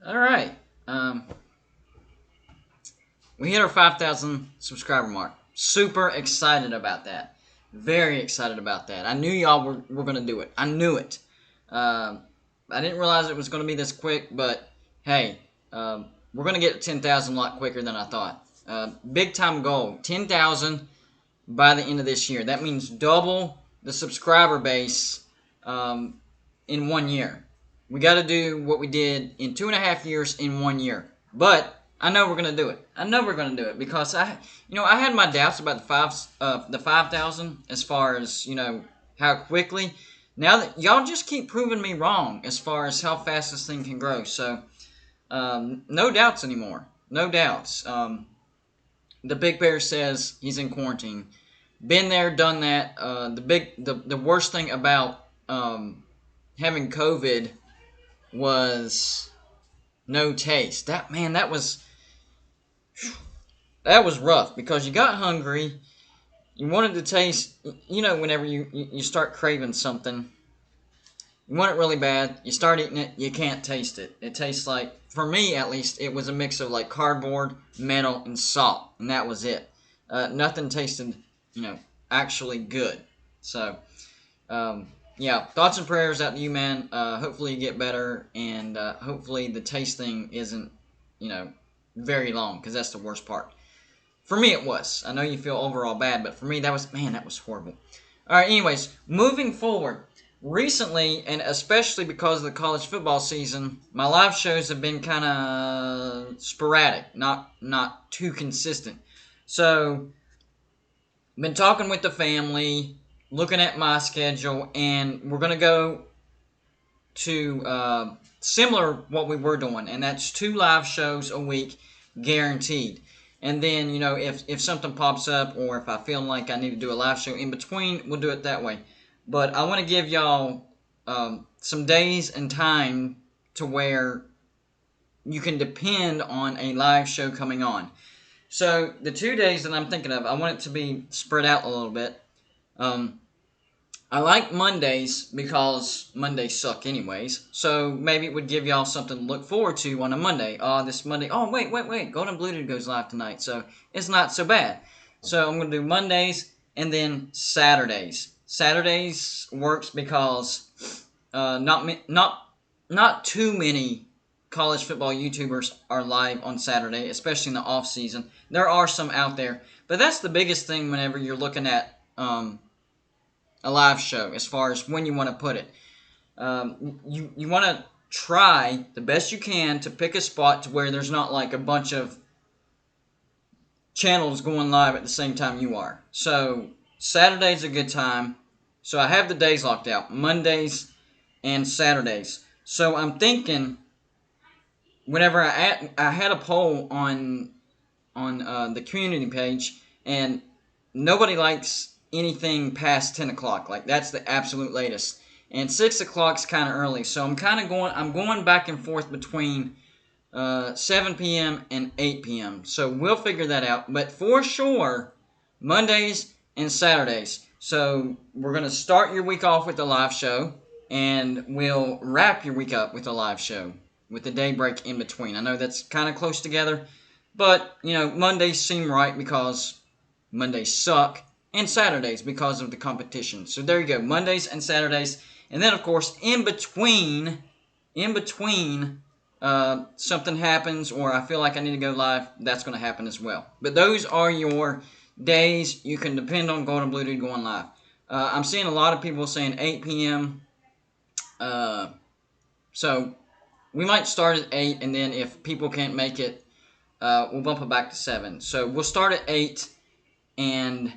All right. Um, we hit our 5,000 subscriber mark. Super excited about that. Very excited about that. I knew y'all were going to do it. I knew it. I didn't realize it was going to be this quick, but hey, we're going to get to 10,000 a lot quicker than I thought. Big time goal 10,000 by the end of this year. That means double the subscriber base in 1 year. We got to do what we did in 2.5 years in 1 year. But I know we're gonna do it. I know we're gonna do it because I had my doubts about the 5,000 as far as how quickly. Now that y'all just keep proving me wrong as far as how fast this thing can grow. So no doubts anymore. No doubts. The Big Bear says he's in quarantine. Been there, done that. The worst thing about having COVID was no taste. That was rough because you got hungry. You wanted to taste. Whenever you start craving something, you want it really bad. You start eating it, you can't taste it. It tastes like, for me at least, it was a mix of like cardboard, metal, and salt, and that was it. Nothing tasted, actually good. So, yeah, thoughts and prayers out to you, man. Hopefully you get better, and hopefully the taste thing isn't, very long, because that's the worst part. For me, it was. I know you feel overall bad, but for me, that was horrible. All right, anyways, moving forward. Recently, and especially because of the college football season, my live shows have been kind of sporadic, not too consistent. So, been talking with the family, looking at my schedule, and we're gonna go to similar what we were doing, and that's 2 live shows a week, guaranteed. And then, if something pops up or if I feel like I need to do a live show in between, we'll do it that way. But I want to give y'all some days and time to where you can depend on a live show coming on. So the 2 days that I'm thinking of, I want it to be spread out a little bit. I like Mondays because Mondays suck anyways. So maybe it would give y'all something to look forward to on a Monday. This Monday. Oh, wait. Golden Blue Dude goes live tonight. So it's not so bad. So I'm going to do Mondays and then Saturdays. Saturdays works because not too many college football YouTubers are live on Saturday, especially in the off season. There are some out there. But that's the biggest thing whenever you're looking at a live show, as far as when you want to put it. You want to try the best you can to pick a spot to where there's not like a bunch of channels going live at the same time you are. So Saturday's a good time. So I have the days locked out, Mondays and Saturdays. So I'm thinking, whenever I had a poll on the community page, and nobody likes anything past 10 o'clock. Like, that's the absolute latest. And 6 o'clock's kind of early. So I'm going back and forth between 7 p.m. and 8 p.m. So we'll figure that out. But for sure, Mondays and Saturdays. So we're going to start your week off with a live show, and we'll wrap your week up with a live show with a day break in between. I know that's kind of close together, but, Mondays seem right because Mondays suck, and Saturdays because of the competition. So there you go, Mondays and Saturdays. And then, of course, in between, something happens or I feel like I need to go live, that's going to happen as well. But those are your days you can depend on Golden Blue Dude going live. I'm seeing a lot of people saying 8 p.m. So we might start at 8, and then if people can't make it, we'll bump it back to 7. So we'll start at 8 and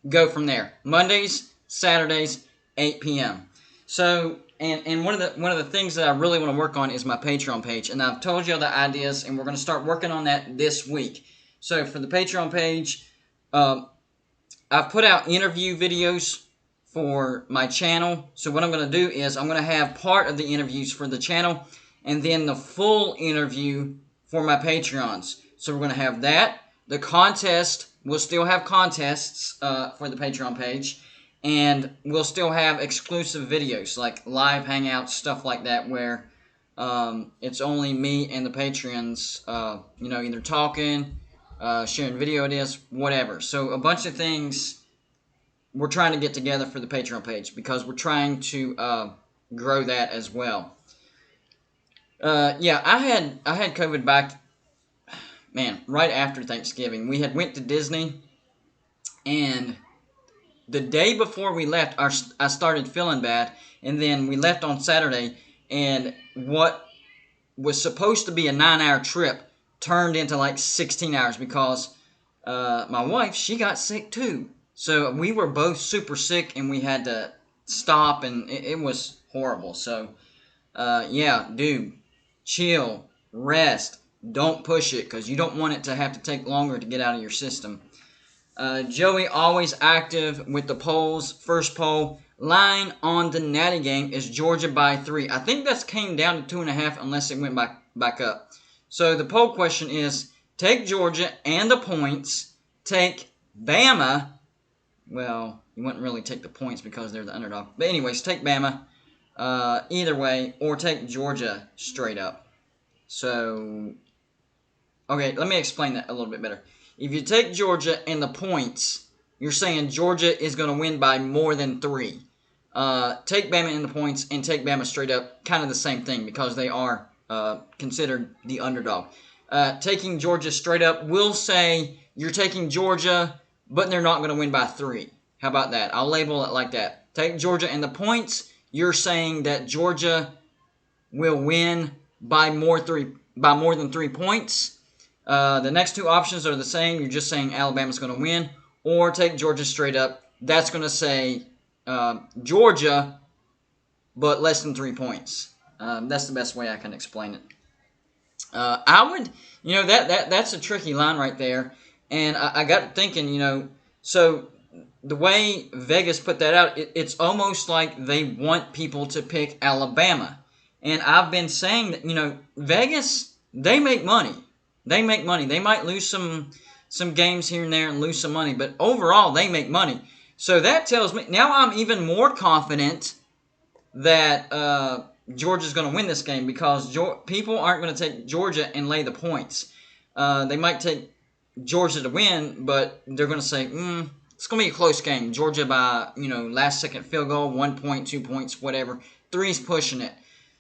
go from there. Mondays, Saturdays, 8 p.m. So, and one of the things that I really want to work on is my Patreon page. And I've told you the ideas, and we're going to start working on that this week. So for the Patreon page, I've put out interview videos for my channel. So what I'm going to do is I'm going to have part of the interviews for the channel, and then the full interview for my Patreons. So we're going to have that. The contest, we'll still have contests for the Patreon page, and we'll still have exclusive videos like live hangouts, stuff like that, where It's only me and the Patreons, either talking, sharing video ideas, whatever. So a bunch of things we're trying to get together for the Patreon page because we're trying to grow that as well. Yeah, I had COVID back, man, right after Thanksgiving. We had went to Disney, and the day before we left, I started feeling bad, and then we left on Saturday, and what was supposed to be a 9-hour trip turned into like 16 hours because my wife, she got sick too. So we were both super sick, and we had to stop, and it was horrible. So, yeah, dude, chill, rest, don't push it because you don't want it to have to take longer to get out of your system. Joey always active with the polls. First poll, line on the Natty game is Georgia by 3. I think that's came down to 2.5 unless it went back up. So the poll question is, take Georgia and the points, take Bama. Well, you wouldn't really take the points because they're the underdog. But anyways, take Bama either way, or take Georgia straight up. So, okay, let me explain that a little bit better. If you take Georgia and the points, you're saying Georgia is going to win by more than 3. Take Bama in the points and take Bama straight up, kind of the same thing because they are considered the underdog. Taking Georgia straight up will say you're taking Georgia, but they're not going to win by 3. How about that? I'll label it like that. Take Georgia and the points, you're saying that Georgia will win by more than 3 points. The next two options are the same. You're just saying Alabama's going to win. Or take Georgia straight up. That's going to say Georgia, but less than 3 points. That's the best way I can explain it. I would, that's a tricky line right there. And I got thinking, so the way Vegas put that out, it's almost like they want people to pick Alabama. And I've been saying that, Vegas, they make money. They make money. They might lose some games here and there and lose some money, but overall they make money. So that tells me now I'm even more confident that Georgia's going to win this game because people aren't going to take Georgia and lay the points. They might take Georgia to win, but they're going to say, it's going to be a close game. Georgia by last second field goal, 1 point, 2 points, whatever. 3's pushing it.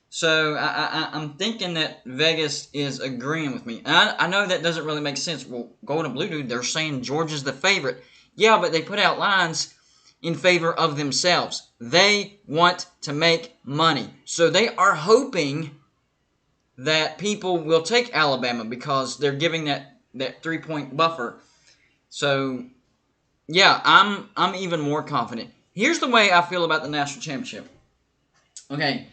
So I'm thinking that Vegas is agreeing with me. And I know that doesn't really make sense. Well, Golden Blue Dude, they're saying Georgia's the favorite. Yeah, but they put out lines in favor of themselves. They want to make money. So they are hoping that people will take Alabama because they're giving that 3-point buffer. So, yeah, I'm even more confident. Here's the way I feel about the national championship. Okay.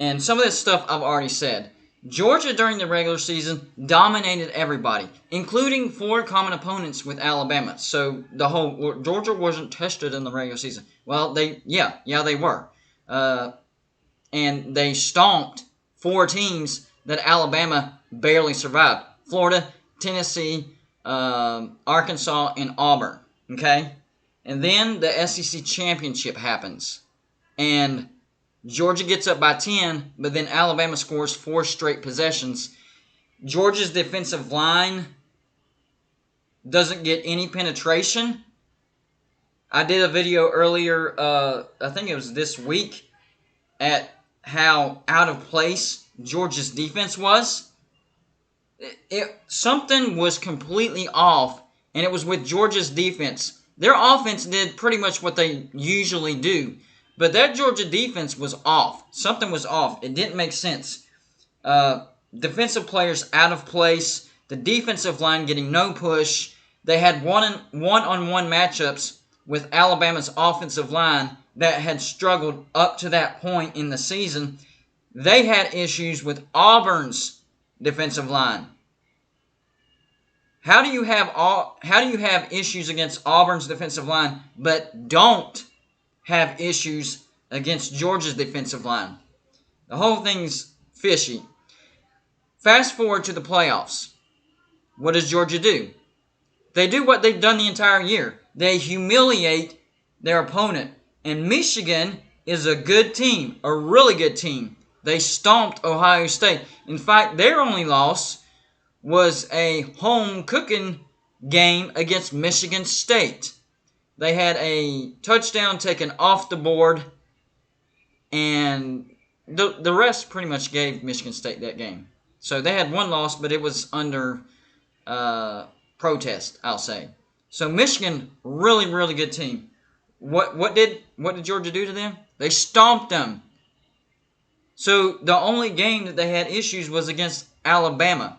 And some of this stuff I've already said. Georgia during the regular season dominated everybody, including 4 common opponents with Alabama. So Georgia wasn't tested in the regular season. Well, they were. And they stomped 4 teams that Alabama barely survived. Florida, Tennessee, Arkansas, and Auburn. Okay? And then the SEC championship happens. And Georgia gets up by 10, but then Alabama scores 4 straight possessions. Georgia's defensive line doesn't get any penetration. I did a video earlier, I think it was this week, at how out of place Georgia's defense was. Something was completely off, and it was with Georgia's defense. Their offense did pretty much what they usually do. But that Georgia defense was off. Something was off. It didn't make sense. Defensive players out of place. The defensive line getting no push. They had one-on-one matchups with Alabama's offensive line that had struggled up to that point in the season. They had issues with Auburn's defensive line. How do you have issues against Auburn's defensive line, but don't have issues against Georgia's defensive line? The whole thing's fishy. Fast forward to the playoffs. What does Georgia do? They do what they've done the entire year. They humiliate their opponent. And Michigan is a good team, a really good team. They stomped Ohio State. In fact, their only loss was a home cooking game against Michigan State. They had a touchdown taken off the board, and the rest pretty much gave Michigan State that game. So they had one loss, but it was under protest, I'll say. So Michigan, really, really good team. What did Georgia do to them? They stomped them. So the only game that they had issues was against Alabama.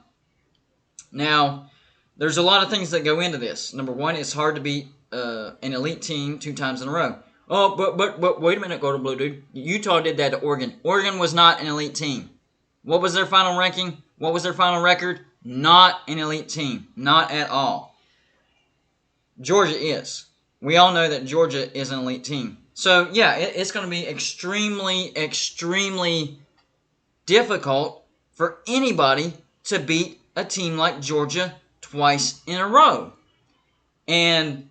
Now, there's a lot of things that go into this. Number one, it's hard to beat an elite team 2 times in a row. Oh, but wait a minute, Go to Blue Dude. Utah did that to Oregon. Oregon was not an elite team. What was their final ranking? What was their final record? Not an elite team. Not at all. Georgia is. We all know that Georgia is an elite team. So, yeah, it's going to be extremely, extremely difficult for anybody to beat a team like Georgia twice in a row. And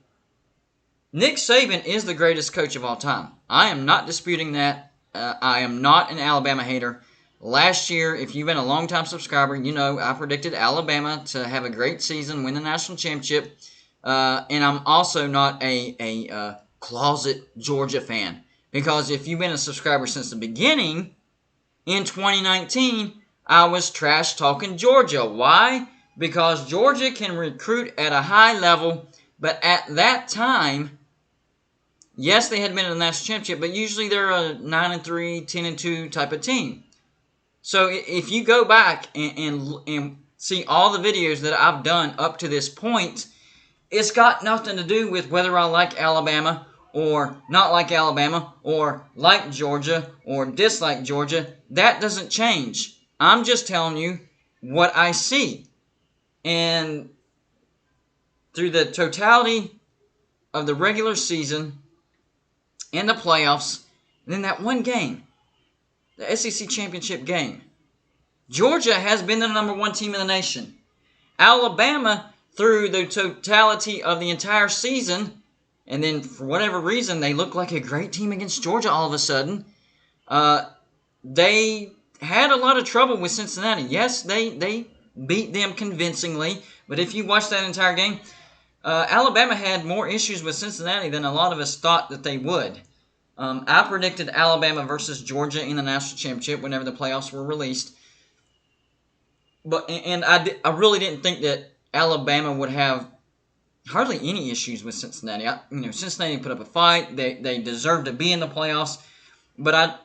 Nick Saban is the greatest coach of all time. I am not disputing that. I am not an Alabama hater. Last year, if you've been a long-time subscriber, you know I predicted Alabama to have a great season, win the national championship. And I'm also not a closet Georgia fan. Because if you've been a subscriber since the beginning, in 2019, I was trash-talking Georgia. Why? Because Georgia can recruit at a high level, but at that time, yes, they had been in the national championship, but usually they're a 9-3, 10-2 type of team. So if you go back and see all the videos that I've done up to this point, it's got nothing to do with whether I like Alabama or not like Alabama or like Georgia or dislike Georgia. That doesn't change. I'm just telling you what I see. And through the totality of the regular season and the playoffs, and then that one game, the SEC championship game, Georgia has been the number 1 team in the nation. Alabama, through the totality of the entire season, and then for whatever reason, they look like a great team against Georgia all of a sudden. They had a lot of trouble with Cincinnati. Yes, they beat them convincingly, but if you watch that entire game, Alabama had more issues with Cincinnati than a lot of us thought that they would. I predicted Alabama versus Georgia in the national championship whenever the playoffs were released. And I really didn't think that Alabama would have hardly any issues with Cincinnati. Cincinnati put up a fight. They deserve to be in the playoffs. But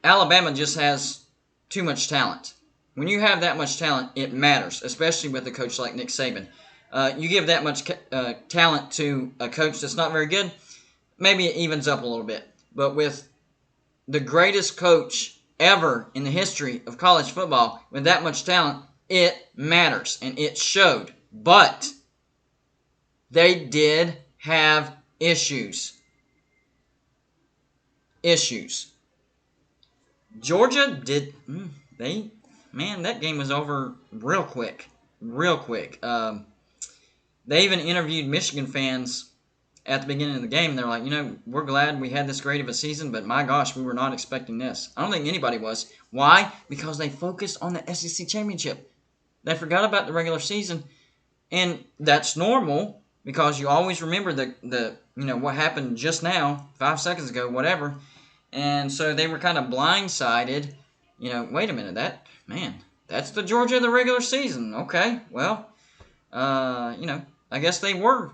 Alabama just has too much talent. When you have that much talent, it matters, especially with a coach like Nick Saban. You give that much talent to a coach that's not very good, maybe it evens up a little bit. But with the greatest coach ever in the history of college football with that much talent, it matters, and it showed. But they did have issues. Georgia did. That game was over real quick. They even interviewed Michigan fans at the beginning of the game, and they're like, we're glad we had this great of a season, but my gosh, we were not expecting this. I don't think anybody was. Why? Because they focused on the SEC championship. They forgot about the regular season, and that's normal because you always remember the what happened just now, 5 seconds ago, whatever. And so they were kind of blindsided. Wait a minute, that's the Georgia of the regular season. Okay, well, I guess they were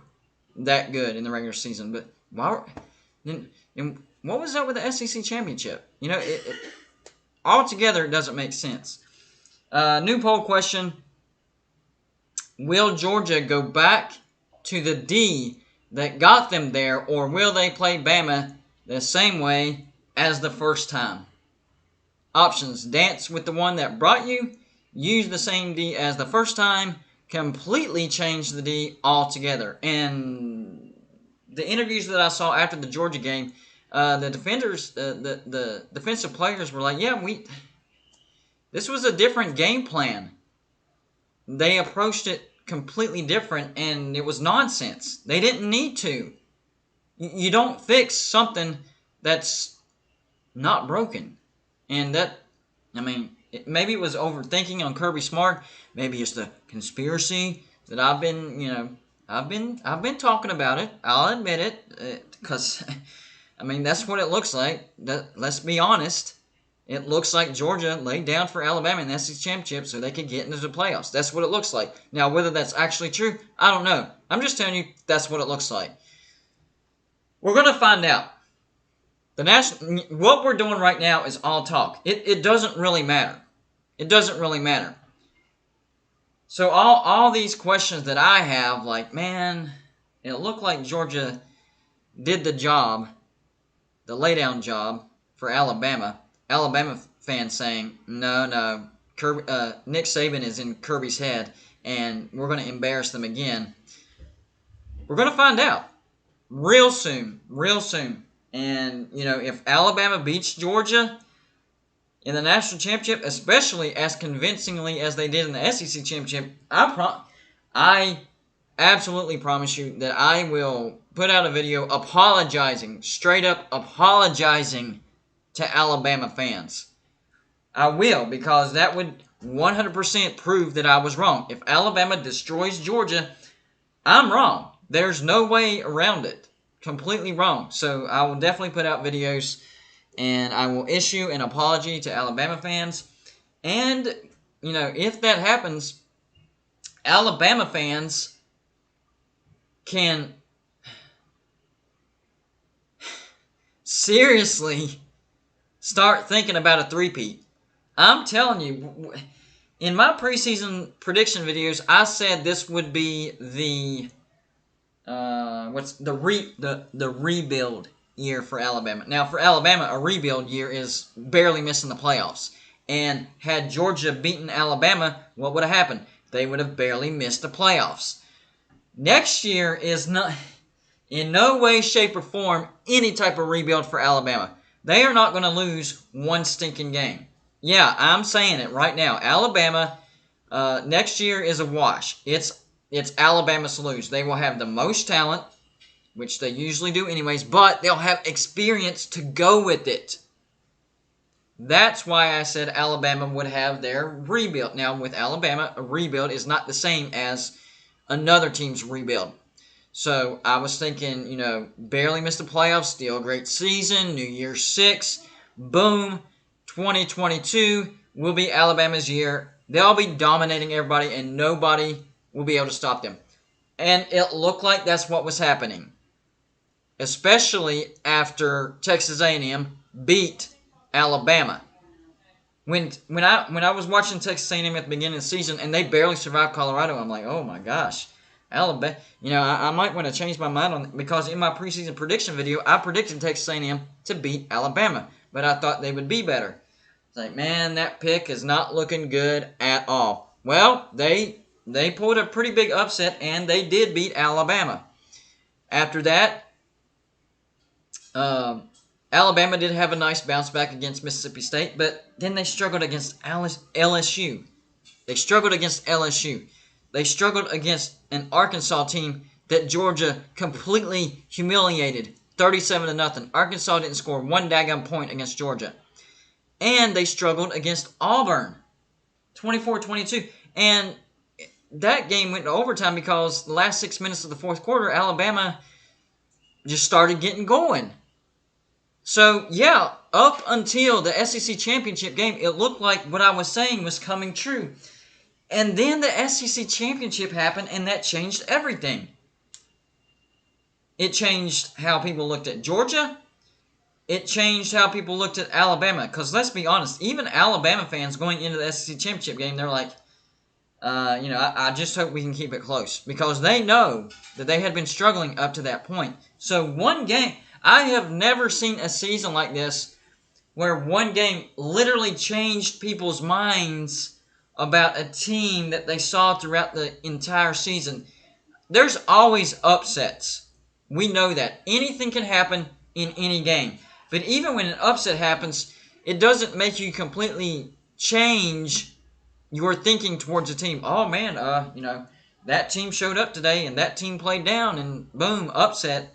that good in the regular season. But what was up with the SEC championship? Altogether, it doesn't make sense. New poll question. Will Georgia go back to the D that got them there, or will they play Bama the same way as the first time? Options: dance with the one that brought you, use the same D as the first time, completely change the D altogether. And the interviews that I saw after the Georgia game, the defenders, the defensive players were like, this was a different game plan. They approached it completely different, and it was nonsense. They didn't need to. You don't fix something that's not broken. And I mean, maybe it was overthinking on Kirby Smart. Maybe it's the conspiracy that I've been talking about it. I'll admit it, because I mean that's what it looks like. Let's be honest. It looks like Georgia laid down for Alabama in the SEC championship so they could get into the playoffs. That's what it looks like. Now, whether that's actually true, I don't know. I'm just telling you that's what it looks like. We're gonna find out. What we're doing right now is all talk. It doesn't really matter. It doesn't really matter. So all these questions that I have, like, man, it looked like Georgia did the job, the laydown job for Alabama. Alabama fans saying, no, Nick Saban is in Kirby's head, and we're going to embarrass them again. We're going to find out real soon. And, if Alabama beats Georgia in the national championship, especially as convincingly as they did in the SEC championship, I absolutely promise you that I will put out a video apologizing, straight up apologizing to Alabama fans. I will, because that would 100% prove that I was wrong. If Alabama destroys Georgia, I'm wrong. There's no way around it. Completely wrong. So I will definitely put out videos, and I will issue an apology to Alabama fans. And, if that happens, Alabama fans can seriously start thinking about a three-peat. I'm telling you, in my preseason prediction videos, I said this would be the rebuild year for Alabama. Now, for Alabama, a rebuild year is barely missing the playoffs. And had Georgia beaten Alabama, what would have happened? They would have barely missed the playoffs. Next year is not, in no way, shape, or form, any type of rebuild for Alabama. They are not going to lose one stinking game. Yeah, I'm saying it right now. Alabama, next year is a wash. It's Alabama's to lose. They will have the most talent, which they usually do anyways, but they'll have experience to go with it. That's why I said Alabama would have their rebuild. Now, with Alabama, a rebuild is not the same as another team's rebuild. So, I was thinking, barely missed the playoffs, still a great season, New Year's 6, boom, 2022 will be Alabama's year. They'll be dominating everybody, and nobody will be able to stop them. And it looked like that's what was happening, especially after Texas A&M beat Alabama. When I was watching Texas A&M at the beginning of the season and they barely survived Colorado, I'm like, oh my gosh, Alabama. I might want to change my mind on it, because in my preseason prediction video, I predicted Texas A&M to beat Alabama, but I thought they would be better. It's like, man, that pick is not looking good at all. Well, they pulled a pretty big upset, and they did beat Alabama. After that, Alabama did have a nice bounce back against Mississippi State, but then they struggled against LSU. They struggled against LSU. They struggled against an Arkansas team that Georgia completely humiliated, 37-0. Arkansas didn't score one daggone point against Georgia. And they struggled against Auburn, 24-22. And that game went to overtime because the last 6 minutes of the fourth quarter, Alabama just started getting going. So, yeah, up until the SEC championship game, it looked like what I was saying was coming true. And then the SEC championship happened, and that changed everything. It changed how people looked at Georgia. It changed how people looked at Alabama. Because let's be honest, even Alabama fans going into the SEC championship game, they're like, I just hope we can keep it close. Because they know that they had been struggling up to that point. So one game, I have never seen a season like this where one game literally changed people's minds about a team that they saw throughout the entire season. There's always upsets. We know that. Anything can happen in any game. But even when an upset happens, it doesn't make you completely change your thinking towards a team. Oh man, that team showed up today and that team played down and boom, upset.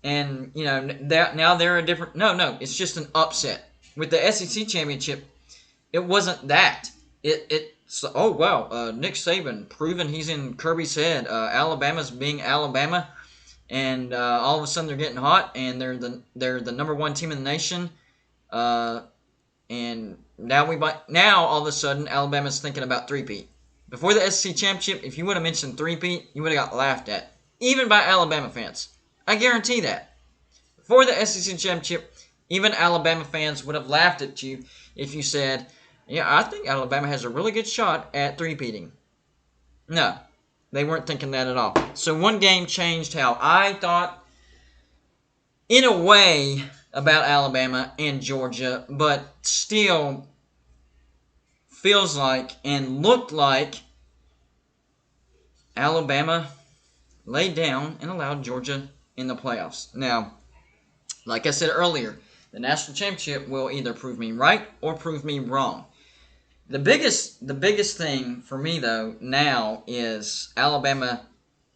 And, now they're a different... No, it's just an upset. With the SEC championship, It wasn't that. Oh wow, Nick Saban proving he's in Kirby's head. Alabama's being Alabama, and all of a sudden they're getting hot, and they're the number one team in the nation. And now all of a sudden Alabama's thinking about three-peat. Before the SEC championship, if you would have mentioned three-peat, you would have got laughed at, even by Alabama fans. I guarantee that. Before the SEC championship, even Alabama fans would have laughed at you if you said, yeah, I think Alabama has a really good shot at three-peating. No, they weren't thinking that at all. So one game changed how I thought, in a way, about Alabama and Georgia, but still feels like and looked like Alabama laid down and allowed Georgia in the playoffs. Now, like I said earlier, the national championship will either prove me right or prove me wrong. The biggest thing for me, though, now is Alabama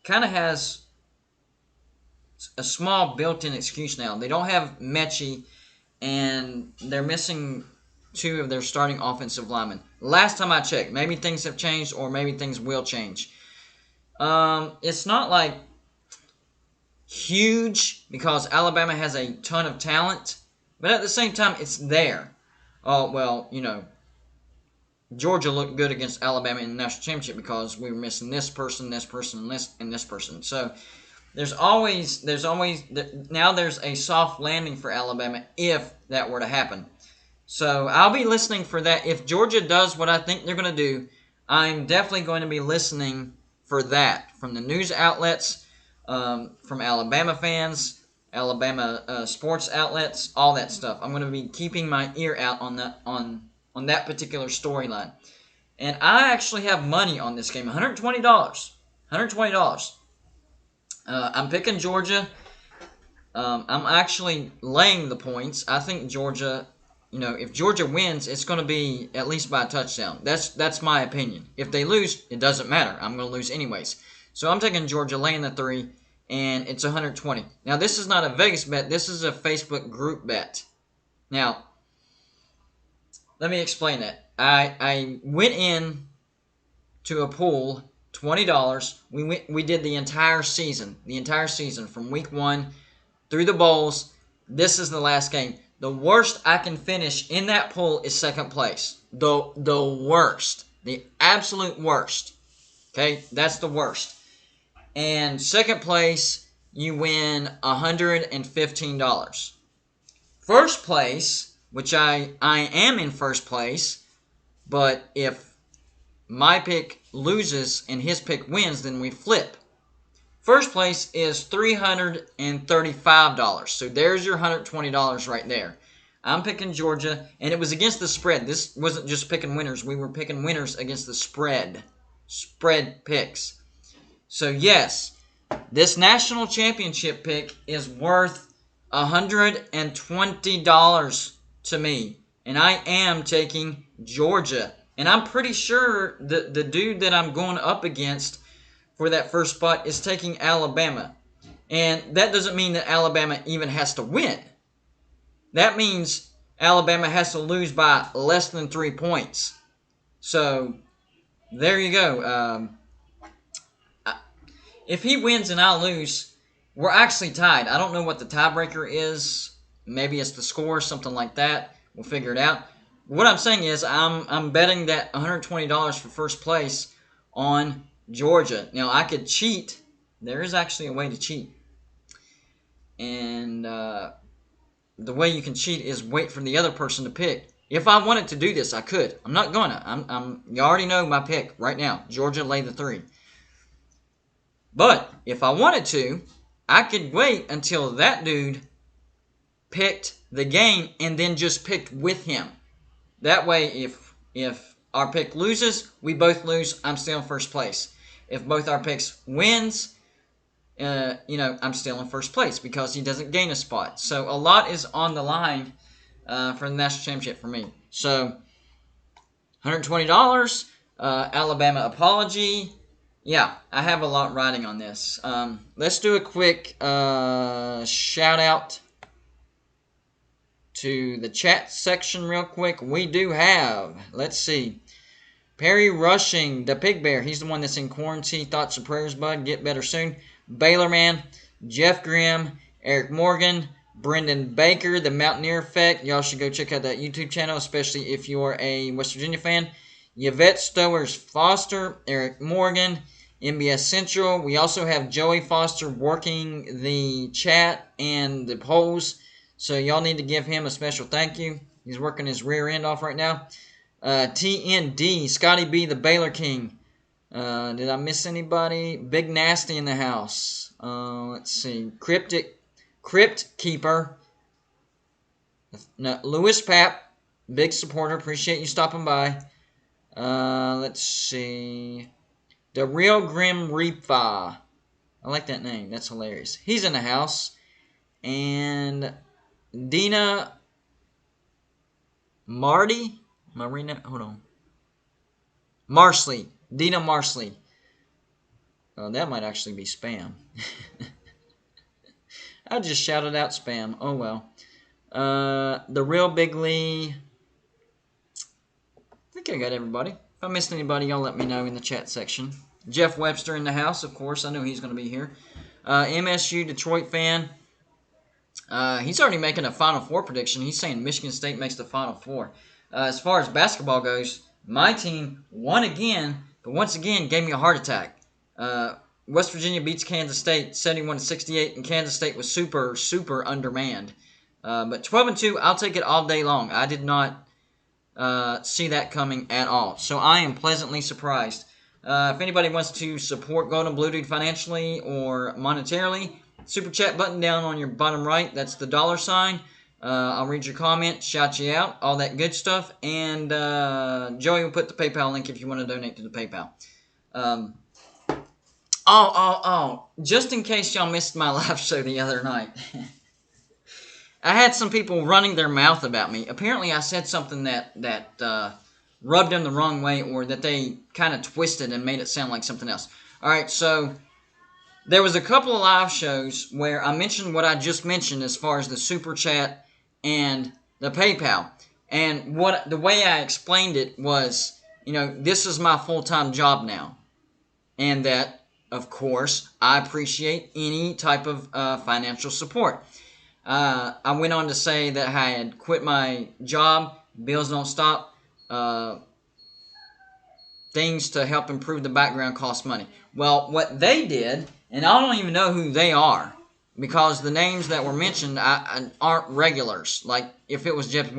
kind of has a small built-in excuse now. They don't have Mechie, and they're missing two of their starting offensive linemen. Last time I checked, maybe things have changed or maybe things will change. It's not like huge because Alabama has a ton of talent, but at the same time, it's there. Oh, well, you know, Georgia looked good against Alabama in the national championship because we were missing this person, and this person. So there's always now there's a soft landing for Alabama if that were to happen. So I'll be listening for that. If Georgia does what I think they're going to do, I'm definitely going to be listening for that from the news outlets, from Alabama fans, Alabama sports outlets, all that stuff. I'm going to be keeping my ear out on that particular storyline. And I actually have money on this game, $120. $120. I'm picking Georgia. I'm actually laying the points. I think Georgia, if Georgia wins, it's going to be at least by a touchdown. That's my opinion. If they lose, it doesn't matter. I'm going to lose anyways. So I'm taking Georgia laying the 3, and it's 120. Now, this is not a Vegas bet. This is a Facebook group bet. Now, let me explain that. I went in to a pool, $20. We did the entire season from week 1 through the bowls. This is the last game. The worst I can finish in that pool is second place. The worst. The absolute worst. Okay? That's the worst. And second place, you win $115. First place, which I am in first place, but if my pick loses and his pick wins, then we flip. First place is $335. So there's your $120 right there. I'm picking Georgia, and it was against the spread. This wasn't just picking winners. We were picking winners against the spread. Spread picks. So yes, this national championship pick is worth $120 to me. And I am taking Georgia. And I'm pretty sure the dude that I'm going up against for that first spot is taking Alabama. And that doesn't mean that Alabama even has to win. That means Alabama has to lose by less than 3 points. So, there you go. If he wins and I lose, we're actually tied. I don't know what the tiebreaker is. Maybe it's the score, something like that. We'll figure it out. What I'm saying is I'm betting that $120 for first place on Georgia. Now, I could cheat. There is actually a way to cheat. And the way you can cheat is wait for the other person to pick. If I wanted to do this, I could. I'm not gonna. You already know my pick right now. Georgia lay the 3. But if I wanted to, I could wait until that dude picked the game and then just picked with him. That way, if our pick loses, we both lose. I'm still in first place. If both our picks wins, I'm still in first place because he doesn't gain a spot. So a lot is on the line for the national championship for me. So $120, Alabama apology. Yeah, I have a lot riding on this. Let's do a quick shout out to the chat section real quick. We do have, let's see, Perry Rushing, the Pig Bear. He's the one that's in quarantine. Thoughts and prayers, bud. Get better soon. Baylor Man, Jeff Grimm, Eric Morgan, Brendan Baker, the Mountaineer Effect. Y'all should go check out that YouTube channel, especially if you're a West Virginia fan. Yvette Stowers Foster, Eric Morgan, MBS Central. We also have Joey Foster working the chat and the polls. So y'all need to give him a special thank you. He's working his rear end off right now. TND, Scotty B, the Baylor King. Did I miss anybody? Big Nasty in the house. Let's see. Crypt Keeper. No, Lewis Papp, big supporter. Appreciate you stopping by. Let's see. The Real Grim Reaper. I like that name. That's hilarious. He's in the house. And Dina Marty? Am I reading that? Hold on. Marsley. Dina Marsley. That might actually be spam. I just shouted out spam. Oh well. The Real Big Lee. I think I got everybody. If I missed anybody, y'all let me know in the chat section. Jeff Webster in the house, of course. I know he's going to be here. MSU Detroit fan. He's already making a Final Four prediction. He's saying Michigan State makes the Final Four. As far as basketball goes, my team won again, but once again gave me a heart attack. West Virginia beats Kansas State 71-68, and Kansas State was super, super undermanned. But 12-2, I'll take it all day long. I did not see that coming at all. So I am pleasantly surprised. If anybody wants to support Golden Blue Dude financially or monetarily, super chat button down on your bottom right. That's the $sign. I'll read your comment, shout you out, all that good stuff. And Joey will put the PayPal link if you want to donate to the PayPal. Just in case y'all missed my live show the other night. I had some people running their mouth about me. Apparently I said something that rubbed them the wrong way, or that they kind of twisted and made it sound like something else. Alright, so there was a couple of live shows where I mentioned what I just mentioned as far as the Super Chat and the PayPal. And the way I explained it was, this is my full-time job now. And that, of course, I appreciate any type of financial support. I went on to say that I had quit my job, bills don't stop, things to help improve the background cost money. Well, what they did, and I don't even know who they are, because the names that were mentioned aren't regulars. Like if it was Jeff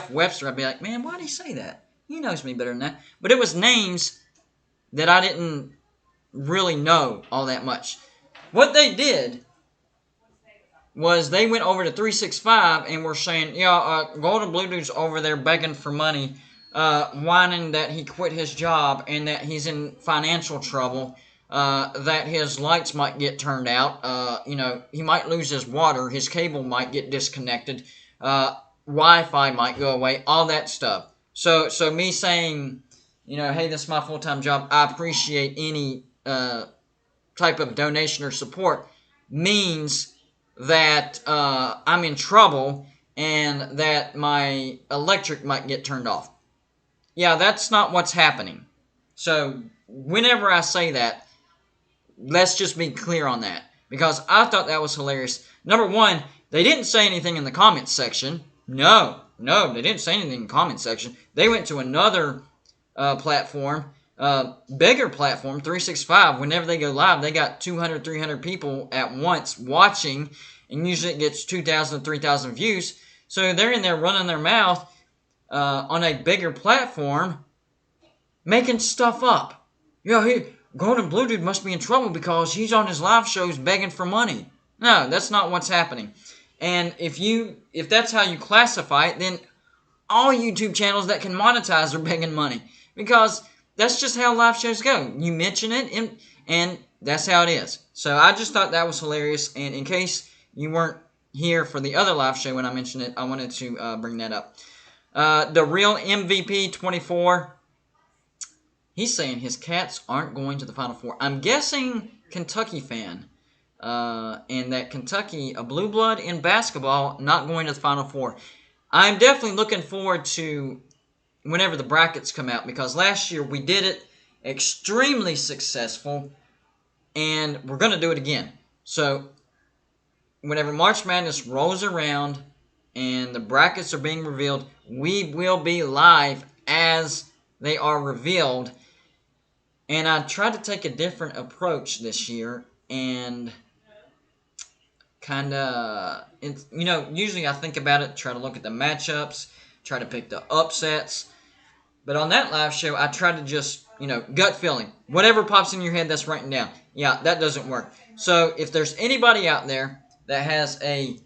Webster, I'd be like, man, why did he say that? He knows me better than that. But it was names that I didn't really know all that much. What they did was they went over to 365 and were saying, Golden Blue Dude's over there begging for money, whining that he quit his job and that he's in financial trouble, that his lights might get turned out, he might lose his water, his cable might get disconnected, Wi-Fi might go away, all that stuff. So me saying, hey, this is my full-time job, I appreciate any type of donation or support, means that I'm in trouble and that my electric might get turned off. Yeah, that's not what's happening. So whenever I say that, let's just be clear on that, because I thought that was hilarious. Number one, they didn't say anything in the comments section. No, they didn't say anything in the comments section. They went to another platform, bigger platform, 365. Whenever they go live, they got 200, 300 people at once watching, and usually it gets 2,000, 3,000 views. So they're in there running their mouth on a bigger platform, making stuff up. Golden Blue Dude must be in trouble because he's on his live shows begging for money. No, that's not what's happening. And if that's how you classify it, then all YouTube channels that can monetize are begging money, because that's just how live shows go. You mention it, and that's how it is. So I just thought that was hilarious. And in case you weren't here for the other live show when I mentioned it, I wanted to bring that up. The Real MVP 24, he's saying his Cats aren't going to the Final Four. I'm guessing Kentucky fan. and that Kentucky, a blue blood in basketball, not going to the Final Four. I'm definitely looking forward to whenever the brackets come out, because last year we did it extremely successful, and we're going to do it again. So whenever March Madness rolls around and the brackets are being revealed, we will be live as they are revealed. And I tried to take a different approach this year, and kind of, usually I think about it, try to look at the matchups, try to pick the upsets. But on that live show, I try to just, gut feeling. Whatever pops in your head, that's written down. Yeah, that doesn't work. So if there's anybody out there that has a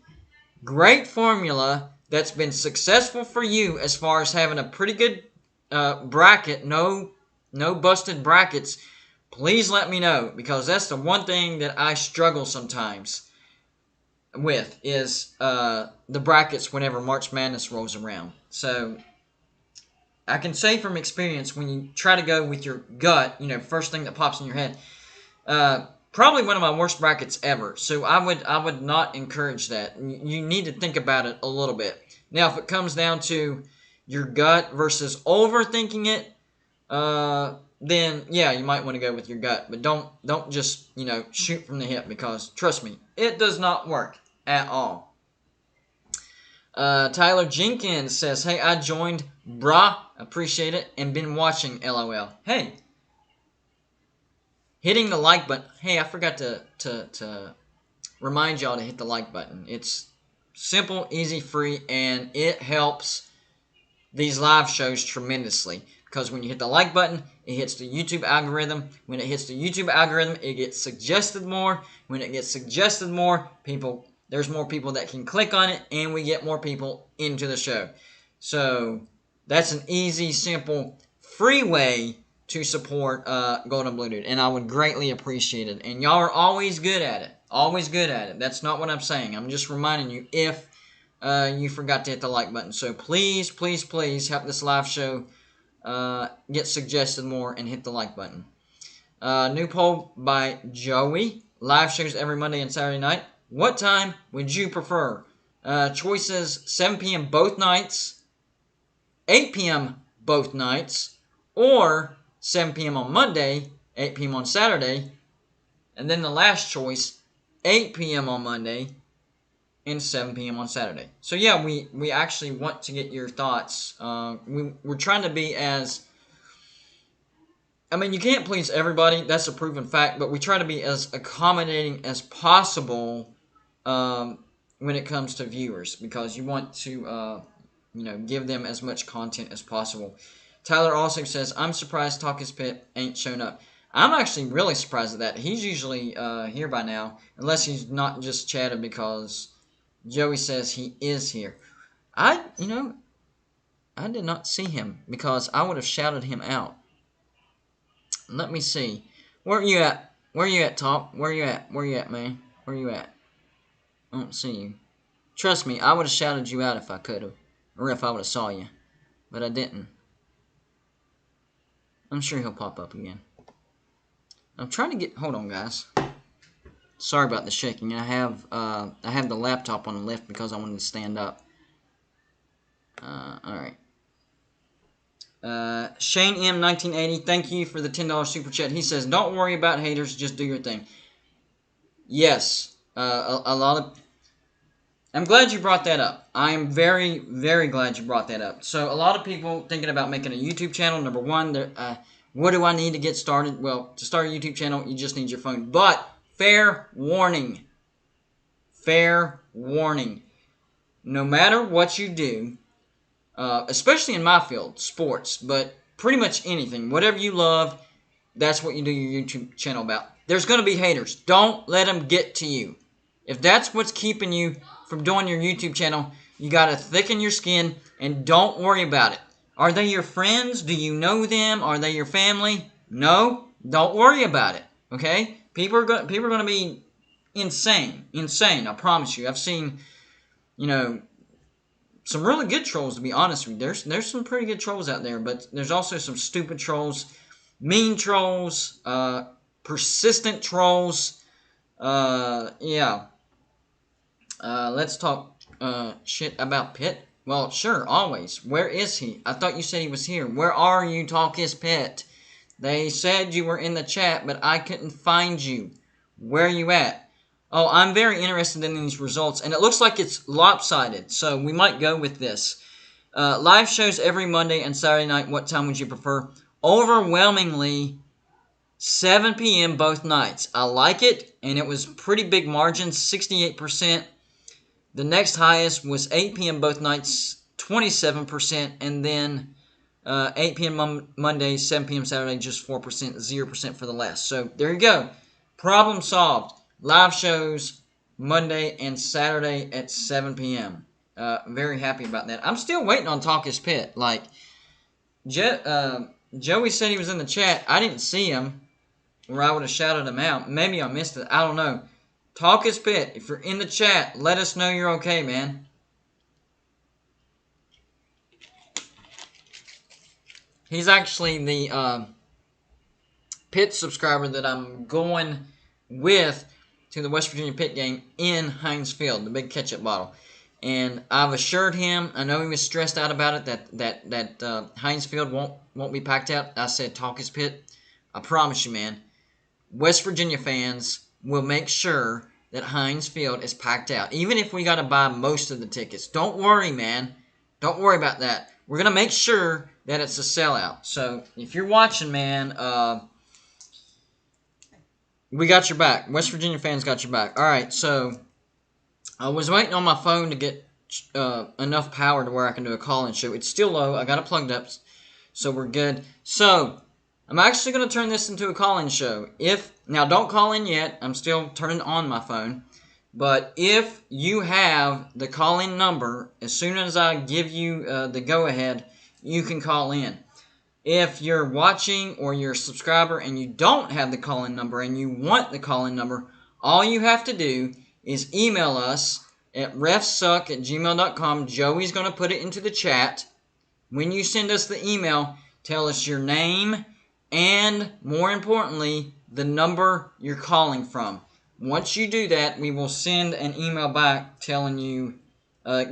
great formula that's been successful for you as far as having a pretty good bracket, no busted brackets, please let me know, because that's the one thing that I struggle sometimes with is the brackets whenever March Madness rolls around. So I can say from experience, when you try to go with your gut, first thing that pops in your head, probably one of my worst brackets ever. So I would not encourage that. You need to think about it a little bit. Now, if it comes down to your gut versus overthinking it, then yeah, you might want to go with your gut. But don't just shoot from the hip, because trust me, it does not work at all. Tyler Jenkins says, "Hey, I joined, brah, appreciate it, and been watching, LOL." Hey, hitting the like button. Hey, I forgot to remind y'all to hit the like button. It's simple, easy, free, and it helps these live shows tremendously. Because when you hit the like button, it hits the YouTube algorithm. When it hits the YouTube algorithm, it gets suggested more. When it gets suggested more, there's more people that can click on it, and we get more people into the show. So that's an easy, simple, free way to support Golden Blue Dude, and I would greatly appreciate it. And y'all are always good at it. Always good at it. That's not what I'm saying. I'm just reminding you if you forgot to hit the like button. So please, please, please help this live show get suggested more and hit the like button. New poll by Joey. Live shows every Monday and Saturday night. What time would you prefer? Choices: 7 p.m. both nights, 8 p.m. both nights, or 7 p.m. on Monday, 8 p.m. on Saturday, and then the last choice, 8 p.m. on Monday and 7 p.m. on Saturday. So yeah, we actually want to get your thoughts. We're trying to be as... you can't please everybody, that's a proven fact, but we try to be as accommodating as possible when it comes to viewers, because you want to, give them as much content as possible. Tyler also says, "I'm surprised Talkers Pit ain't shown up." I'm actually really surprised at that. He's usually here by now, unless he's not just chatted, because Joey says he is here. I did not see him, because I would have shouted him out. Let me see. Where are you at? Where are you at, Top? Where are you at? Where are you at, man? Where are you at? I don't see you. Trust me, I would have shouted you out if I could have. Or if I would have saw you. But I didn't. I'm sure he'll pop up again. I'm trying to get... Hold on, guys. Sorry about the shaking. I have the laptop on the lift because I wanted to stand up. Alright. Shane M 1980, thank you for the $10 super chat. He says, "Don't worry about haters, just do your thing." Yes, a lot of... I'm glad you brought that up. I am very, very glad you brought that up. So, a lot of people thinking about making a YouTube channel. Number one, what do I need to get started? Well, to start a YouTube channel, you just need your phone. But, fair warning. Fair warning. No matter what you do, especially in my field, sports, but pretty much anything, whatever you love, that's what you do your YouTube channel about. There's going to be haters. Don't let them get to you. If that's what's keeping you from doing your YouTube channel, you got to thicken your skin and don't worry about it. Are they your friends? Do you know them? Are they your family? No, don't worry about it. Okay? People are going to be insane. Insane, I promise you. I've seen, some really good trolls, to be honest with you. There's some pretty good trolls out there, but there's also some stupid trolls, mean trolls, persistent trolls, Yeah. Let's talk shit about Pitt. Well, sure, always. Where is he? I thought you said he was here. Where are you, Talk is Pitt? They said you were in the chat, but I couldn't find you. Where are you at? Oh, I'm very interested in these results, and it looks like it's lopsided, so we might go with this. Live shows every Monday and Saturday night. What time would you prefer? Overwhelmingly, 7 p.m. both nights. I like it, and it was pretty big margins, 68%. The next highest was 8 p.m. both nights, 27%, and then 8 p.m. Monday, 7 p.m. Saturday, just 4%, 0% for the last. So there you go. Problem solved. Live shows Monday and Saturday at 7 p.m. Very happy about that. I'm still waiting on Talk is Pit. Like, Joey said he was in the chat. I didn't see him, or I would have shouted him out. Maybe I missed it. I don't know. Talk is Pit. If you're in the chat, let us know you're okay, man. He's actually the Pitt subscriber that I'm going with to the West Virginia Pitt game in Heinz Field, the big ketchup bottle. And I've assured him, I know he was stressed out about it, that Heinz Field won't be packed out. I said, Talk is Pitt. I promise you, man, West Virginia fans will make sure that Heinz Field is packed out, even if we got to buy most of the tickets. Don't worry, man. Don't worry about that. We're going to make sure that it's a sellout. So if you're watching, man, we got your back. West Virginia fans got your back. All right, so I was waiting on my phone to get enough power to where I can do a call-in show. It's still low. I got it plugged up, so we're good. So I'm actually going to turn this into a call-in show. Now, don't call in yet. I'm still turning on my phone. But if you have the call-in number, as soon as I give you the go-ahead, you can call in. If you're watching or you're a subscriber and you don't have the call-in number and you want the call-in number, all you have to do is email us at refsuck@gmail.com. Joey's going to put it into the chat. When you send us the email, tell us your name and, more importantly, the number you're calling from. Once you do that, we will send an email back telling you,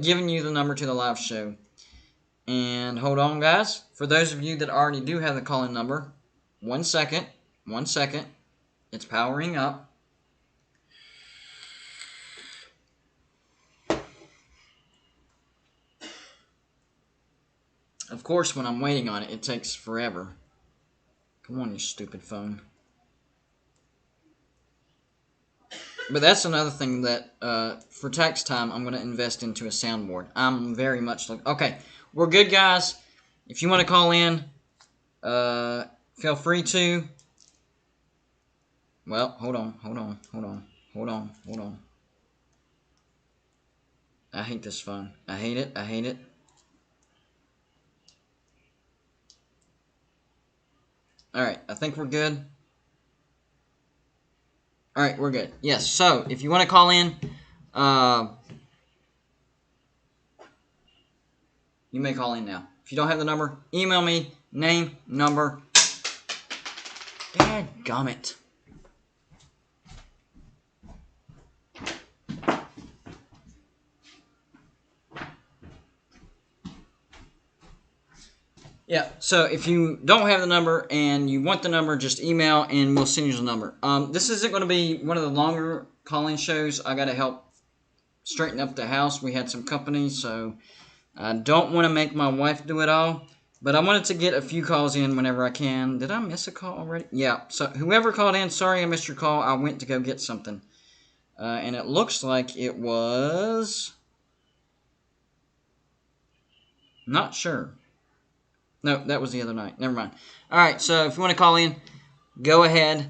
giving you the number to the live show. And hold on, guys. For those of you that already do have the call-in number, 1 second. It's powering up. Of course, when I'm waiting on it, it takes forever. Come on, you stupid phone. But that's another thing that, for tax time, I'm going to invest into a soundboard. I'm very much like... Okay, we're good, guys. If you want to call in, feel free to. Well, hold on. I hate this phone. I hate it. Alright, I think we're good. Alright, we're good. Yes, so if you want to call in, you may call in now. If you don't have the number, email me, name, number. Dadgummit. Yeah, so if you don't have the number and you want the number, just email and we'll send you the number. This isn't going to be one of the longer call-in shows. I got to help straighten up the house. We had some company, so I don't want to make my wife do it all. But I wanted to get a few calls in whenever I can. Did I miss a call already? Yeah, so whoever called in, sorry I missed your call. I went to go get something. And it looks like it was... Not sure. No, that was the other night. Never mind. All right, so if you want to call in, go ahead.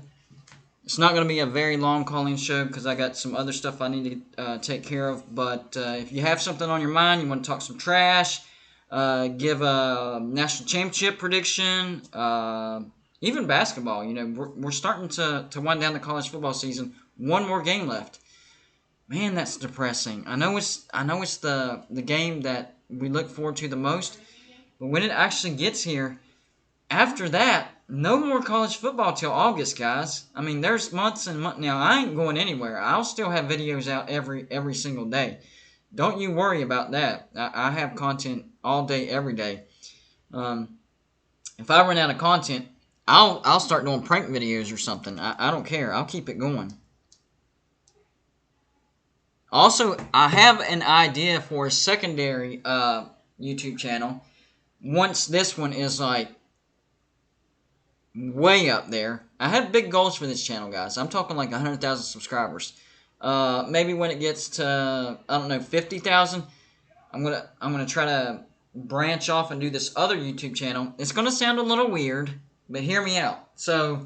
It's not going to be a very long call-in show because I got some other stuff I need to take care of. But if you have something on your mind, you want to talk some trash, give a national championship prediction, even basketball. You know, we're starting to wind down the college football season. One more game left. Man, that's depressing. I know it's the game that we look forward to the most. But when it actually gets here, after that, no more college football till August, guys. I mean, there's months and months. Now, I ain't going anywhere. I'll still have videos out every single day. Don't you worry about that. I have content all day, every day. If I run out of content, I'll start doing prank videos or something. I don't care. I'll keep it going. Also, I have an idea for a secondary YouTube channel. Once this one is like way up there, I have big goals for this channel, guys. I'm talking like 100,000 subscribers. Maybe when it gets to, I don't know, 50,000, I'm gonna try to branch off and do this other YouTube channel. It's gonna sound a little weird, but hear me out. So,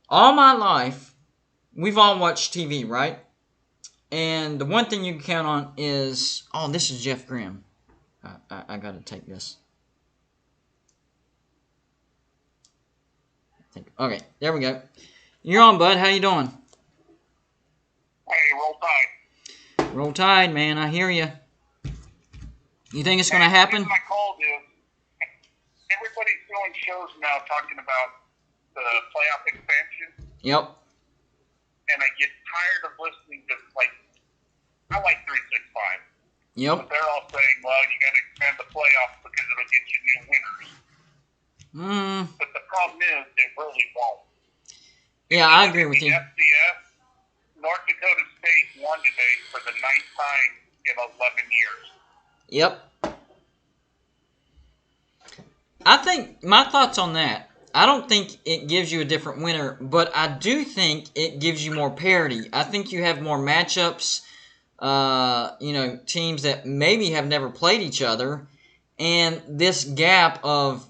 all my life, we've all watched TV, right? And the one thing you can count on is, oh, this is Jeff Grimm. I gotta take this. Okay, there we go. You're on, bud. How you doing? Hey, roll tide. Roll tide, man. I hear you. You think it's gonna happen? My call is everybody's doing shows now talking about the playoff expansion. Yep. And I get tired of listening to, like, I like 365. Yep. But they're all saying, well, you got to expand the playoffs because it'll get you new winners. But the problem is, it really won't. Yeah, I agree with you. FCS, North Dakota State won today for the 9th time in 11 years. Yep. I think, my thoughts on that, I don't think it gives you a different winner, but I do think it gives you more parity. I think you have more matchups, teams that maybe have never played each other, and this gap of,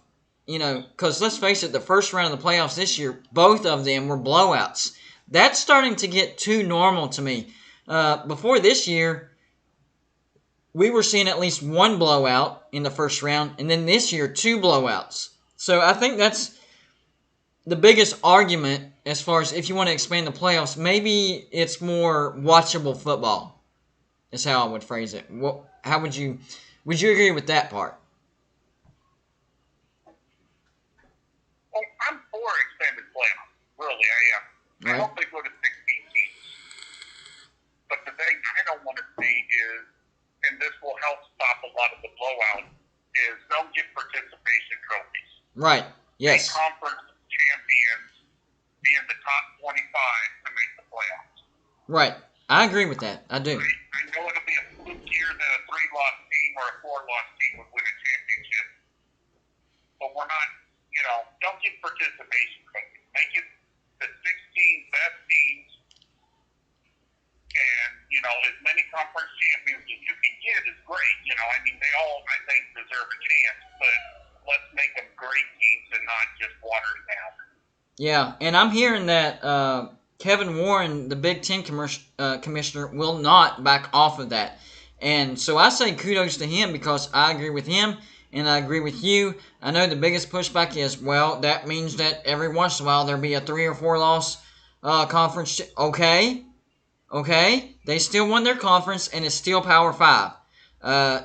because let's face it, the first round of the playoffs this year, both of them were blowouts. That's starting to get too normal to me. Before this year, we were seeing at least one blowout in the first round, and then this year, 2 blowouts. So I think that's the biggest argument as far as if you want to expand the playoffs. Maybe it's more watchable football, is how I would phrase it. How would you agree with that part? Well, I'm for expanded playoffs. Really, I am. Right. I hope they go to 16 teams. But the thing I don't want to see is, and this will help stop a lot of the blowouts, is don't get participation trophies. Right. Yes. Make conference champions be in the top 25 to make the playoffs. Right. I agree with that. I do. I know it'll be a fluke year that a 3-loss team or a 4-loss team would win a championship. But we're not, don't get participation trophies. Make it the 16 best teams and, as many conference champions as you can get is great. They all, I think, deserve a chance, but let's make them great teams and not just water it down. Yeah, and I'm hearing that Kevin Warren, the Big Ten commissioner, will not back off of that. And so I say kudos to him because I agree with him and I agree with you. I know the biggest pushback is, well, that means that every once in a while there'll be a 3 or 4 loss conference. Okay. They still won their conference and it's still Power 5.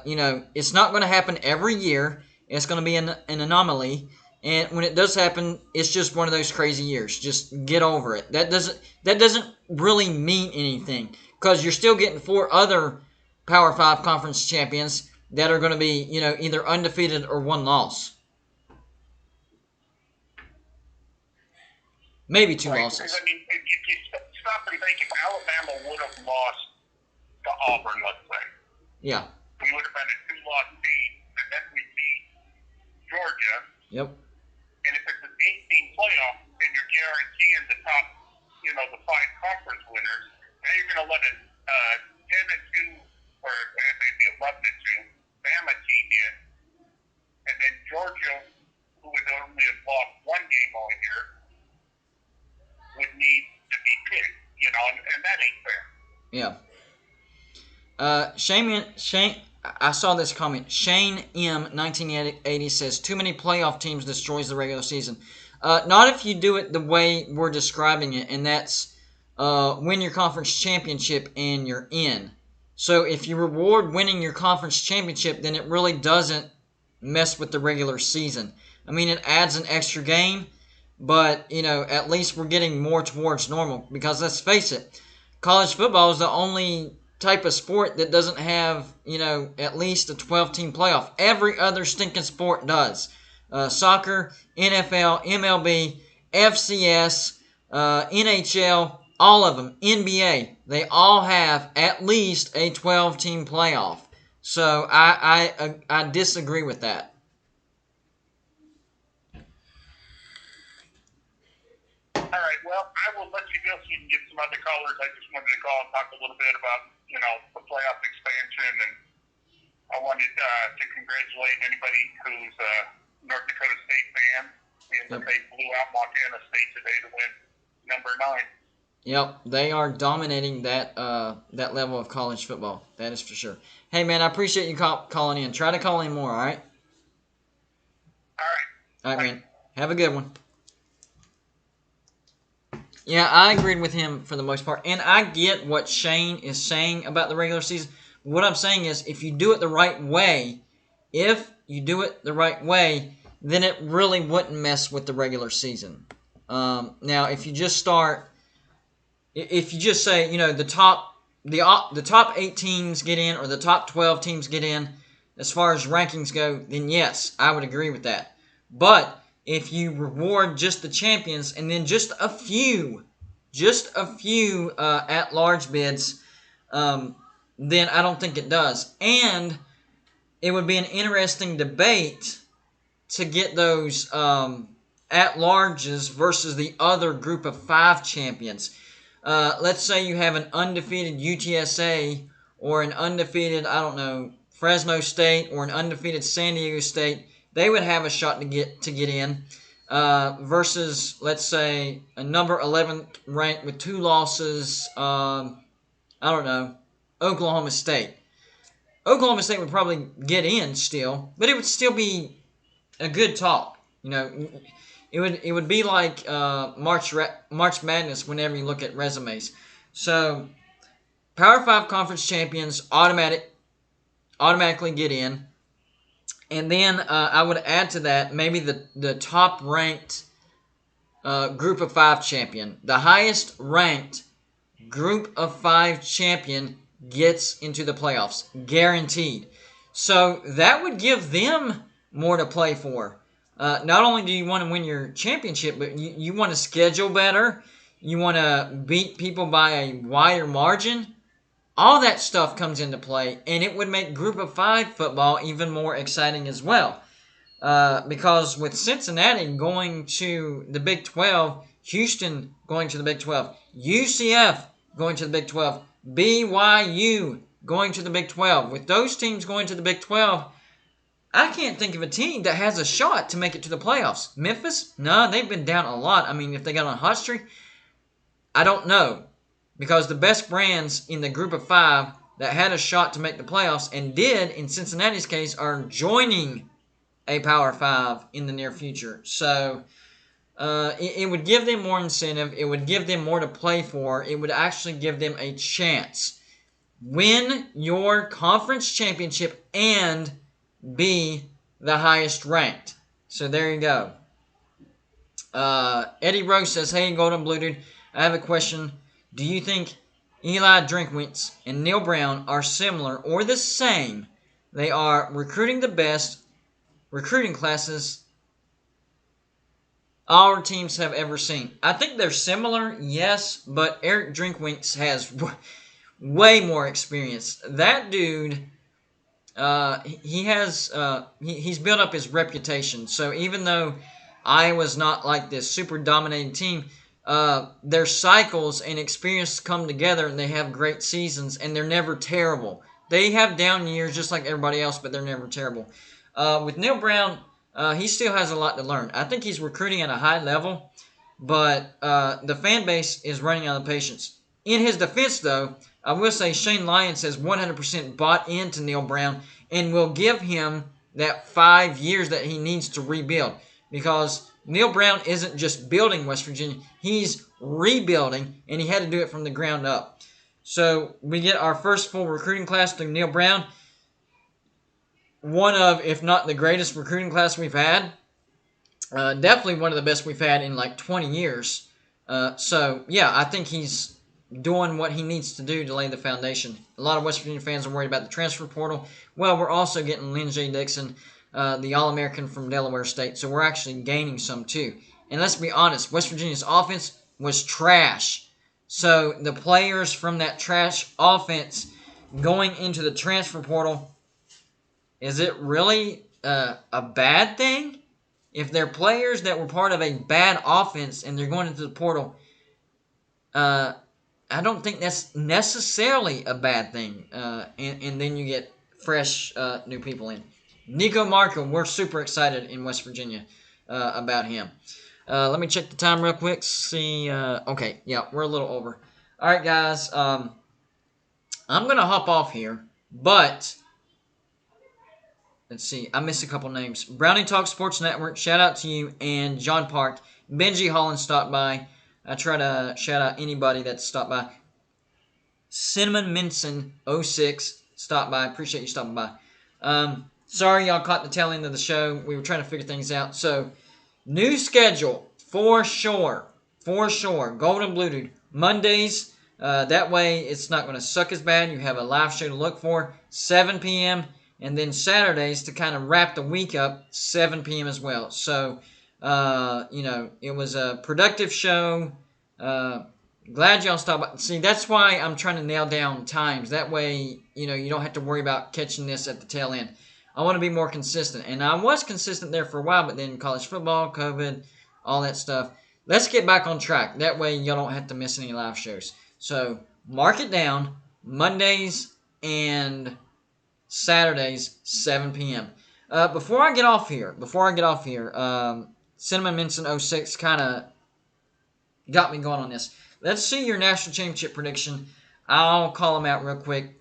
It's not going to happen every year. It's going to be an anomaly. And when it does happen, it's just one of those crazy years. Just get over it. That doesn't really mean anything because you're still getting 4 other Power 5 conference champions that are going to be, either undefeated or 1 loss. Maybe 2 losses. Because, if you stop and think, if Alabama would have lost to Auburn, let's say. Yeah. We would have been a 2-loss team, and then we beat Georgia. Yep. And if it's an 8-team playoff, and you're guaranteeing the top, the 5 conference winners, now you're going to let a 10-2 or maybe 11-2 Bama team in, and then Georgia, who would only have lost 1 game all year, would need to be picked, and that ain't fair. Yeah. Shane, I saw this comment. Shane M. 1980 says, too many playoff teams destroys the regular season. Not if you do it the way we're describing it, and that's win your conference championship and you're in. So if you reward winning your conference championship, then it really doesn't mess with the regular season. It adds an extra game, but at least we're getting more towards normal. Because let's face it, college football is the only type of sport that doesn't have at least a 12-team playoff. Every other stinking sport does. Soccer, NFL, MLB, FCS, NHL, all of them, NBA, they all have at least a 12-team playoff. So I disagree with that. All right. Well, I will let you go so you can get some other callers. I just wanted to call and talk a little bit about the playoff expansion, and I wanted to congratulate anybody who's a North Dakota State fan, being that they blew out Montana State today to win number 9. Yep, they are dominating that level of college football. That is for sure. Hey, man, I appreciate you calling in. Try to call in more, all right? All right. All right, man. Have a good one. Yeah, I agreed with him for the most part. And I get what Shane is saying about the regular season. What I'm saying is, if you do it the right way, then it really wouldn't mess with the regular season. Now, if you just say, the top 8 teams get in or the top 12 teams get in, as far as rankings go, then yes, I would agree with that. But if you reward just the champions and then just a few at-large bids, then I don't think it does. And it would be an interesting debate to get those at-larges versus the other group of 5 champions. Let's say you have an undefeated UTSA or an undefeated, Fresno State or an undefeated San Diego State. They would have a shot to get in versus, let's say, a number 11 ranked with 2 losses, Oklahoma State. Oklahoma State would probably get in still, but it would still be a good talk. It would be like March Madness whenever you look at resumes. So, Power 5 conference champions automatically get in. And then I would add to that maybe the top-ranked group of 5 champion. The highest-ranked group of 5 champion gets into the playoffs. Guaranteed. So that would give them more to play for. Not only do you want to win your championship, but you want to schedule better. You want to beat people by a wider margin. All that stuff comes into play, and it would make Group of 5 football even more exciting as well. Because with Cincinnati going to the Big 12, Houston going to the Big 12, UCF going to the Big 12, BYU going to the Big 12. With those teams going to the Big 12, I can't think of a team that has a shot to make it to the playoffs. Memphis? No, they've been down a lot. I mean, if they got on a hot streak, I don't know. Because the best brands in the group of 5 that had a shot to make the playoffs and did, in Cincinnati's case, are joining a Power 5 in the near future. So, it would give them more incentive. It would give them more to play for. It would actually give them a chance. Win your conference championship and be the highest ranked. So, there you go. Eddie Rose says, hey, Golden Blue Dude, I have a question. Do you think Eli Drinkwitz and Neil Brown are similar or the same? They are recruiting the best recruiting classes our teams have ever seen. I think they're similar, yes, but Eric Drinkwitz has way more experience. That dude, he's built up his reputation. So even though Iowa's not like this super dominating team, their cycles and experience come together and they have great seasons and they're never terrible. They have down years just like everybody else, but they're never terrible. With Neil Brown, he still has a lot to learn. I think he's recruiting at a high level, but the fan base is running out of patience. In his defense, though, I will say Shane Lyons has 100% bought into Neil Brown and will give him that 5 years that he needs to rebuild, because Neil Brown isn't just building West Virginia, he's rebuilding, and he had to do it from the ground up. So we get our first full recruiting class through Neil Brown. One of, if not the greatest recruiting class we've had. Definitely one of the best we've had in like 20 years. So, yeah, I think he's doing what he needs to do to lay the foundation. A lot of West Virginia fans are worried about the transfer portal. Well, we're also getting Lynn J. Dixon, the All-American from Delaware State, so we're actually gaining some too. And let's be honest, West Virginia's offense was trash. So the players from that trash offense going into the transfer portal, is it really a bad thing? If they're players that were part of a bad offense and they're going into the portal, uh, I don't think that's necessarily a bad thing. And then you get fresh new people in. Nico Markham, we're super excited in West Virginia about him. Let me check the time real quick. See, okay, yeah, we're a little over. All right, guys, I'm gonna hop off here, but let's see. I missed a couple names. Brownie Talk Sports Network, shout out to you. And John Park. Benji Holland stopped by. I try to shout out anybody that stopped by. Cinnamon Minson 06 stopped by. Appreciate you stopping by. Sorry y'all caught the tail end of the show. We were trying to figure things out. So, new schedule for sure. For sure. Golden Blue Dude. Mondays. That way it's not going to suck as bad. You have a live show to look for. 7 p.m. And then Saturdays to kind of wrap the week up, 7 p.m. as well. So, it was a productive show. Glad y'all stopped by. See, that's why I'm trying to nail down times. That way, you don't have to worry about catching this at the tail end. I want to be more consistent. And I was consistent there for a while, but then college football, COVID, all that stuff. Let's get back on track. That way, y'all don't have to miss any live shows. So, mark it down. Mondays and Saturdays, 7 p.m. Before I get off here, Cinnamon Minson 06 kind of got me going on this. Let's see your national championship prediction. I'll call them out real quick.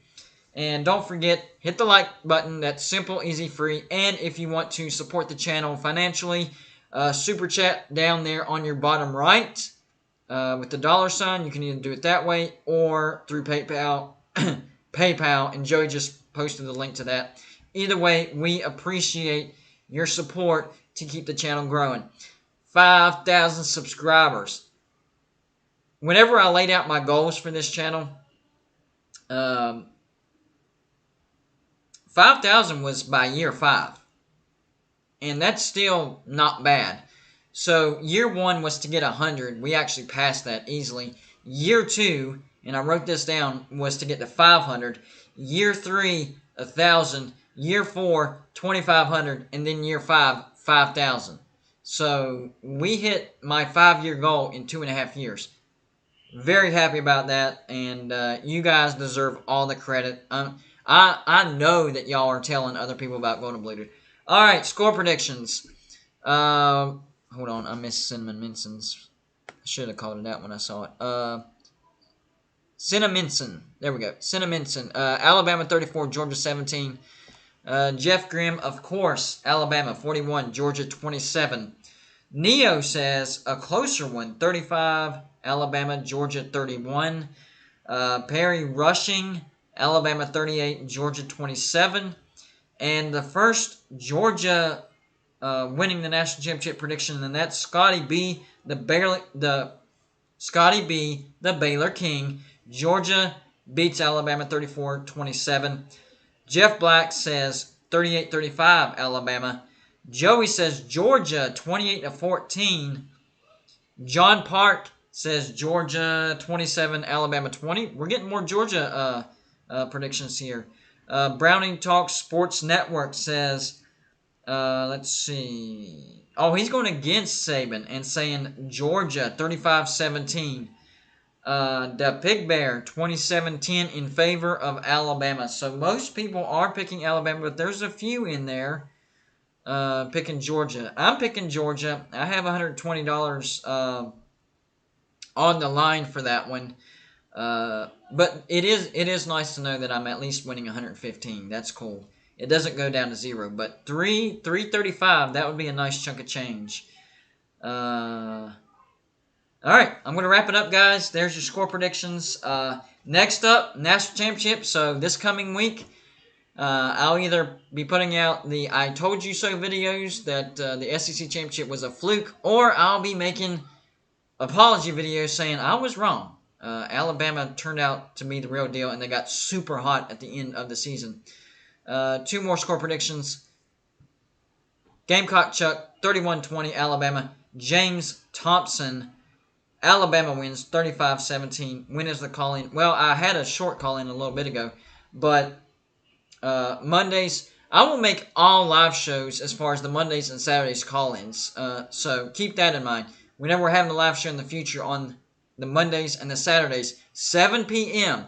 And don't forget, hit the like button. That's simple, easy, free. And if you want to support the channel financially, super chat down there on your bottom right with the $sign. You can either do it that way or through PayPal. PayPal, and Joey just posted the link to that. Either way, we appreciate your support to keep the channel growing. 5,000 subscribers. Whenever I laid out my goals for this channel, 5,000 was by year 5. And that's still not bad. So year 1 was to get 100. We actually passed that easily. Year 2, and I wrote this down, was to get to 500. Year 3, 1,000. Year 4, 2,500. And then year 5, 5,000. So we hit my 5-year goal in 2.5 years. Very happy about that, and you guys deserve all the credit. I know that y'all are telling other people about Golden Blue Dude. All right, score predictions. Hold on, I missed Cinnamon Minson's. I should have called it out when I saw it. Cinnamon. There we go. Cinnamon. Alabama 34, Georgia 17. Jeff Grimm, of course, Alabama 41, Georgia 27. Neo says a closer one, 35, Alabama, Georgia 31. Perry Rushing, Alabama 38, Georgia 27. And the first Georgia winning the national championship prediction, and that's Scotty B, the Baylor King. Georgia beats Alabama 34-27. Jeff Black says 38-35 Alabama. Joey says Georgia 28-14. John Park says Georgia 27, Alabama 20. We're getting more Georgia predictions here. Browning Talk Sports Network says, let's see. Oh, he's going against Saban and saying Georgia 35-17. The Pig Bear 27-10 in favor of Alabama. So most people are picking Alabama, but there's a few in there picking Georgia. I'm picking Georgia. I have $120 on the line for that one. But it is nice to know that I'm at least winning 115. That's cool. It doesn't go down to 0, but 335, that would be a nice chunk of change. All right, I'm going to wrap it up, guys. There's your score predictions. Next up, National Championship. So this coming week, I'll either be putting out the I Told You So videos that the SEC Championship was a fluke, or I'll be making apology videos saying I was wrong. Alabama turned out to be the real deal, and they got super hot at the end of the season. 2 more score predictions. Gamecock Chuck, 31-20, Alabama. James Thompson, Alabama wins 35-17. When is the call-in? Well, I had a short call-in a little bit ago, but Mondays, I will make all live shows as far as the Mondays and Saturdays call-ins. So keep that in mind. Whenever we're having a live show in the future on the Mondays and the Saturdays, 7 p.m.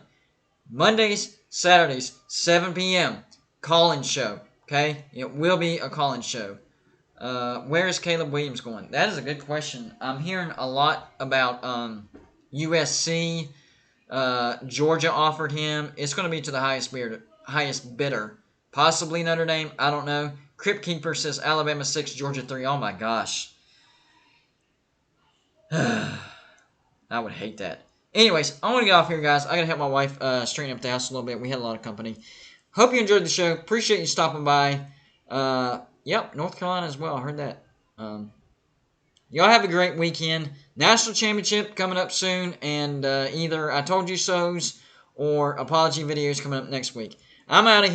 Mondays, Saturdays, 7 p.m. call-in show. Okay? It will be a call-in show. Where is Caleb Williams going? That is a good question. I'm hearing a lot about USC. Georgia offered him. It's going to be to the highest bidder. Possibly Notre Dame. I don't know. Crypt Keeper says Alabama 6, Georgia 3. Oh my gosh. I would hate that. Anyways, I want to get off here, guys. I got to help my wife straighten up the house a little bit. We had a lot of company. Hope you enjoyed the show. Appreciate you stopping by. Yep, North Carolina as well. I heard that. Y'all have a great weekend. National Championship coming up soon, and either I Told You So's or apology videos coming up next week. I'm out of here.